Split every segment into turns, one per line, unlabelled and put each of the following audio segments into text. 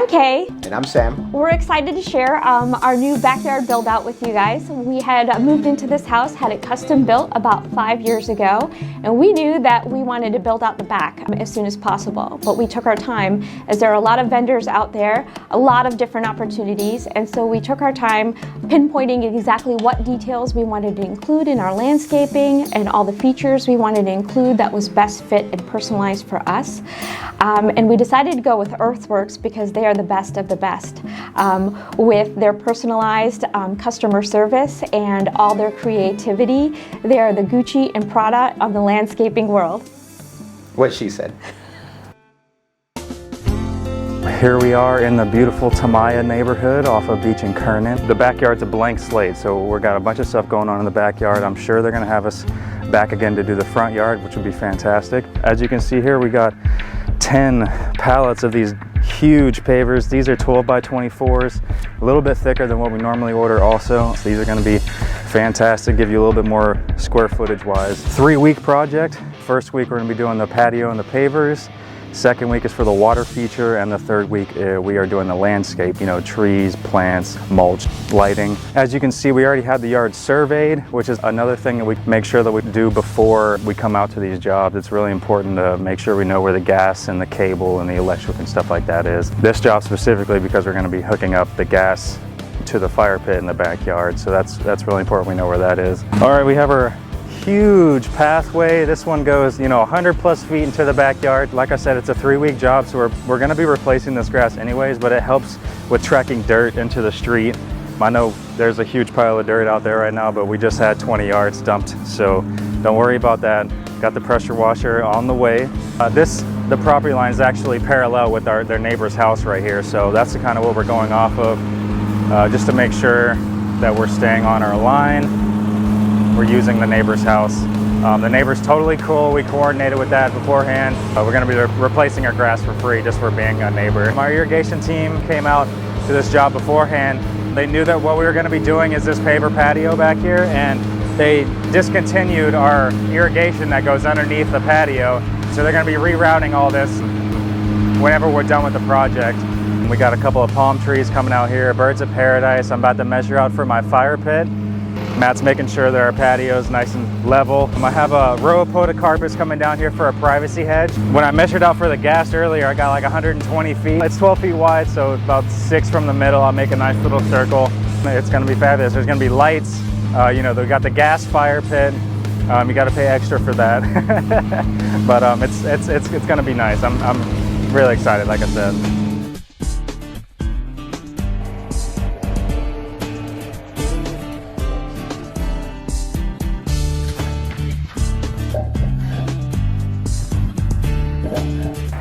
Kay.
And I'm Sam.
We're excited to share our new backyard build out with you guys. We had moved into this house, had it custom built about 5 years ago, and we knew that we wanted to build out the back as soon as possible. But we took our time, as there are a lot of vendors out there, a lot of different opportunities, and so we took our time pinpointing exactly what details we wanted to include in our landscaping and all the features we wanted to include that was best fit and personalized for us. And we decided to go with Earthworks because they are the best of the best with their personalized customer service and all their creativity. They are the Gucci and Prada of the landscaping world.
What she said.
Here we are in the beautiful Tamaya neighborhood off of Beach and Kernan. The backyard's a blank slate, so we've got a bunch of stuff going on in the backyard. I'm sure they're gonna have us back again to do the front yard, which would be fantastic. As you can see here, we got 10 pallets of these huge pavers. These are 12 by 24s, a little bit thicker than what we normally order also. So these are gonna be fantastic, give you a little bit more square footage wise. 3-week project. First week we're gonna be doing the patio and the pavers. Second week is for the water feature, and the third week we are doing the landscape, you know, trees, plants, mulch, lighting. As you can see, we already had the yard surveyed, which is another thing that we make sure that we do before we come out to these jobs. It's really important to make sure we know where the gas and the cable and the electric and stuff like that is. This job specifically because we're going to be hooking up the gas to the fire pit in the backyard, so that's really important we know where that is. All right, we have our huge pathway. This one goes, you know, 100+ feet into the backyard. Like I said, it's a 3-week job, so we're going to be replacing this grass anyways, but it helps with tracking dirt into the street. I know there's a huge pile of dirt out there right now, but we just had 20 yards dumped, so don't worry about that. Got the pressure washer on the way. The property line is actually parallel with their neighbor's house right here, so that's the kind of what we're going off of, just to make sure that we're staying on our line. We're using the neighbor's house. The neighbor's totally cool. We coordinated with that beforehand. We're gonna be replacing our grass for free just for being a neighbor. My irrigation team came out to this job beforehand. They knew that what we were gonna be doing is this paver patio back here, and they discontinued our irrigation that goes underneath the patio. So they're gonna be rerouting all this whenever we're done with the project. We got a couple of palm trees coming out here, birds of paradise. I'm about to measure out for my fire pit. Matt's making sure that our patio is nice and level. I have a row of podocarpus coming down here for a privacy hedge. When I measured out for the gas earlier, I got like 120 feet. It's 12 feet wide, so about 6 from the middle. I'll make a nice little circle. It's gonna be fabulous. There's gonna be lights. You know, we got the gas fire pit. You gotta pay extra for that. But it's gonna be nice. I'm really excited, like I said.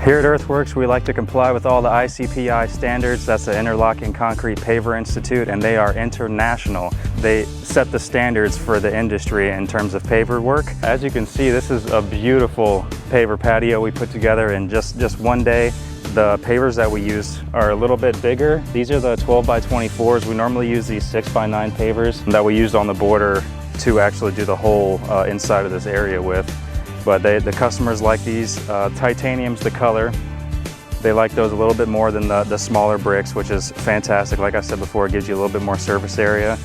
Here at Earthworks, we like to comply with all the ICPI standards. That's the Interlocking Concrete Paver Institute, and they are international. They set the standards for the industry in terms of paver work. As you can see, this is a beautiful paver patio we put together in just one day. The pavers that we use are a little bit bigger. These are the 12 by 24s. We normally use these 6 by 9 pavers that we used on the border to actually do the whole inside of this area with. But the customers like these. Titanium's the color. They like those a little bit more than the smaller bricks, which is fantastic. Like I said before, it gives you a little bit more surface area.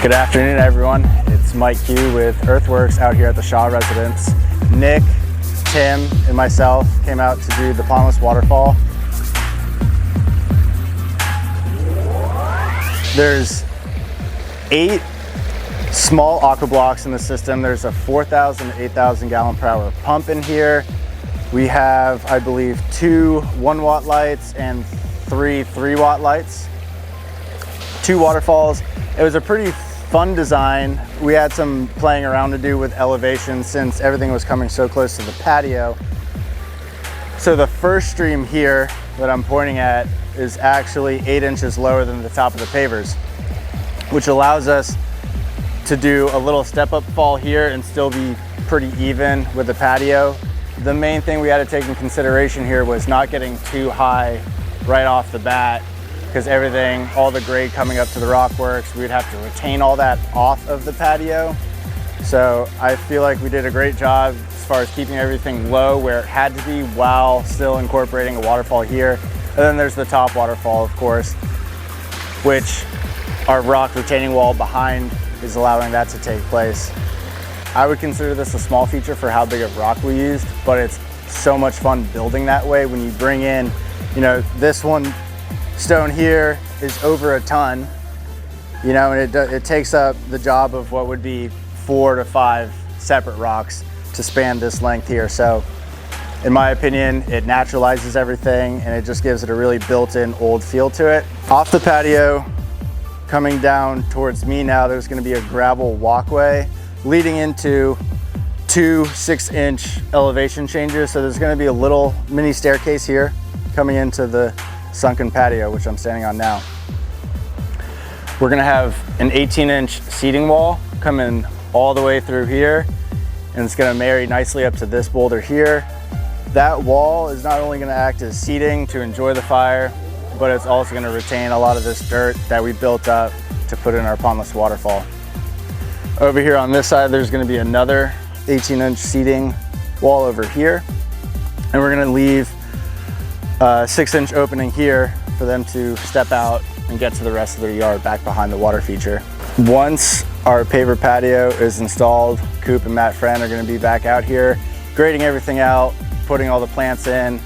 Good afternoon, everyone. It's Mike Q with Earthworks out here at the Shaw residence. Nick, Tim, and myself came out to do the pondless waterfall. There's 8 small aqua blocks in the system. There's a 4,000 to 8,000 gallon per hour pump in here. We have, I believe, 2 1-watt lights and 3 3-watt lights. 2 waterfalls. It was a pretty fun design. We had some playing around to do with elevation since everything was coming so close to the patio. So the first stream here that I'm pointing at is actually 8 inches lower than the top of the pavers, which allows us to do a little step-up fall here and still be pretty even with the patio. The main thing we had to take in consideration here was not getting too high right off the bat, because everything, all the grade coming up to the rock works, we'd have to retain all that off of the patio. So I feel like we did a great job as far as keeping everything low where it had to be while still incorporating a waterfall here. And then there's the top waterfall, of course, which our rock retaining wall behind is allowing that to take place. I would consider this a small feature for how big of rock we used, but it's so much fun building that way when you bring in, you know, this one stone here is over a ton, you know, and it takes up the job of what would be 4 to 5 separate rocks to span this length here. So in my opinion, it naturalizes everything and it just gives it a really built-in old feel to it. Off the patio, coming down towards me now, there's going to be a gravel walkway leading into 2 6-inch elevation changes. So there's going to be a little mini staircase here coming into the sunken patio, which I'm standing on now. We're going to have an 18-inch seating wall coming all the way through here, and it's going to marry nicely up to this boulder here. That wall is not only going to act as seating to enjoy the fire, but it's also going to retain a lot of this dirt that we built up to put in our pondless waterfall. Over here on this side, there's going to be another 18-inch seating wall over here, and we're going to leave a 6-inch opening here for them to step out and get to the rest of their yard back behind the water feature. Once our paver patio is installed, Coop and Matt Friend are going to be back out here grading everything out, putting all the plants in,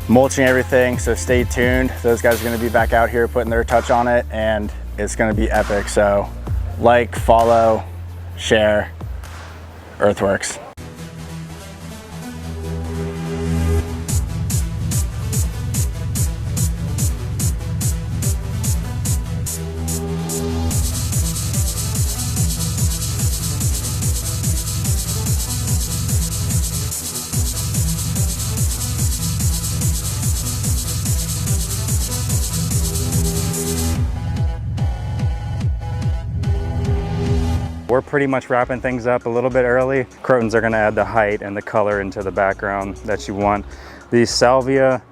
mulching everything, so stay tuned. Those guys are going to be back out here putting their touch on it, and it's going to be epic. So like, follow, share, Earthworks.
We're pretty much wrapping things up a little bit early. Crotons are gonna add the height and the color into the background that you want. These salvia,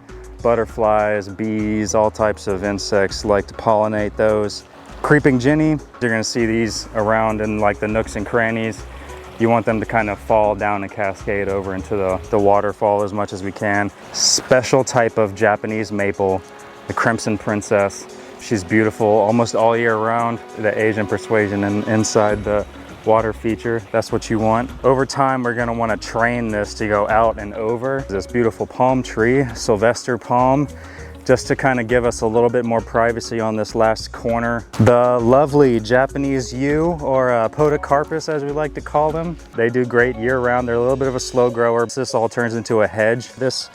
butterflies, bees, all types of insects like to pollinate those. Creeping Jenny, you're gonna see these around in like the nooks and crannies. You want them to kind of fall down and cascade over into the waterfall as much as we can. Special type of Japanese maple, the Crimson Princess. She's beautiful almost all year round. The Asian persuasion inside the water feature, that's what you want. Over time, we're gonna wanna train this to go out and over. This beautiful palm tree, Sylvester palm, just to kind of give us a little bit more privacy on this last corner. The lovely Japanese yew, or podocarpus as we like to call them. They do great year round. They're a little bit of a slow grower. This all turns into a hedge. This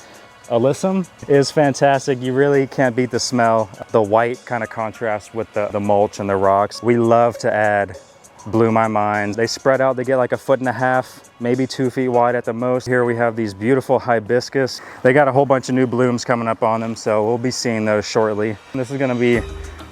alyssum is fantastic. You really can't beat the smell. The white kind of contrasts with the mulch and the rocks. We love to add Blew My Mind. They spread out, they get like 1.5 feet, maybe 2 feet wide at the most. Here we have these beautiful hibiscus. They got a whole bunch of new blooms coming up on them, so we'll be seeing those shortly. This is gonna be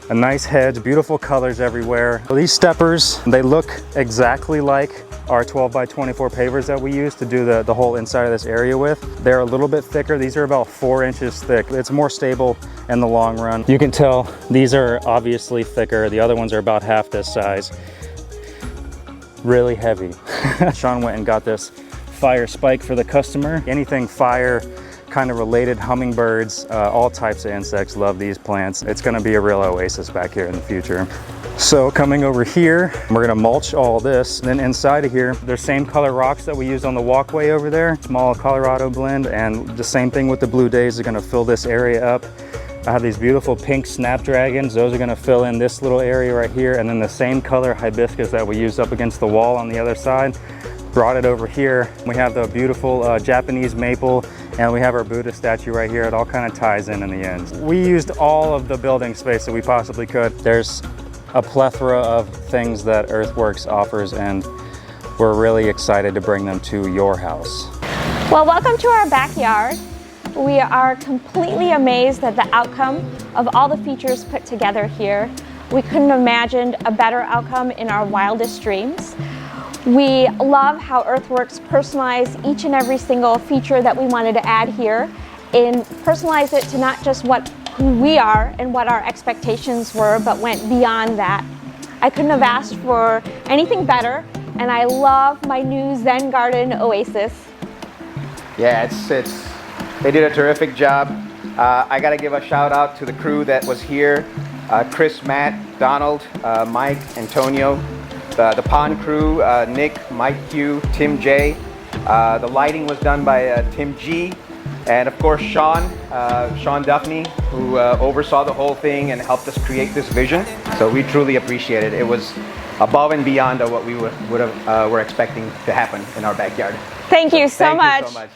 a nice hedge, beautiful colors everywhere. So these steppers, they look exactly like our 12 by 24 pavers that we use to do the whole inside of this area with. They're a little bit thicker. These are about 4 inches thick. It's more stable in the long run. You can tell these are obviously thicker. The other ones are about half this size. Really heavy. Sean went and got this fire spike for the customer. Anything fire kind of related, hummingbirds, all types of insects love these plants. It's gonna be a real oasis back here in the future. So coming over here, we're gonna mulch all this. Then inside of here, there's same color rocks that we used on the walkway over there, small Colorado blend, and the same thing with the blue days are gonna fill this area up. I have these beautiful pink snapdragons. Those are gonna fill in this little area right here, and then the same color hibiscus that we used up against the wall on the other side, brought it over here. We have the beautiful Japanese maple, and we have our Buddha statue right here. It all kind of ties in the end. We used all of the building space that we possibly could. There's a plethora of things that Earthworks offers, and we're really excited to bring them to your house.
Well, welcome to our backyard. We are completely amazed at the outcome of all the features put together here. We couldn't have imagined a better outcome in our wildest dreams. We love how Earthworks personalized each and every single feature that we wanted to add here, and personalize it to not just who we are and what our expectations were, but went beyond that. I couldn't have asked for anything better, and I love my new Zen Garden Oasis.
Yeah, they did a terrific job. I gotta give a shout out to the crew that was here. Chris, Matt, Donald, Mike, Antonio, the pond crew, Nick, Mike Q, Tim J. The lighting was done by Tim G. And of course, Sean Duffney, who oversaw the whole thing and helped us create this vision. So we truly appreciate it. It was above and beyond what we were expecting to happen in our backyard.
Thank you so much.
Thank you so much.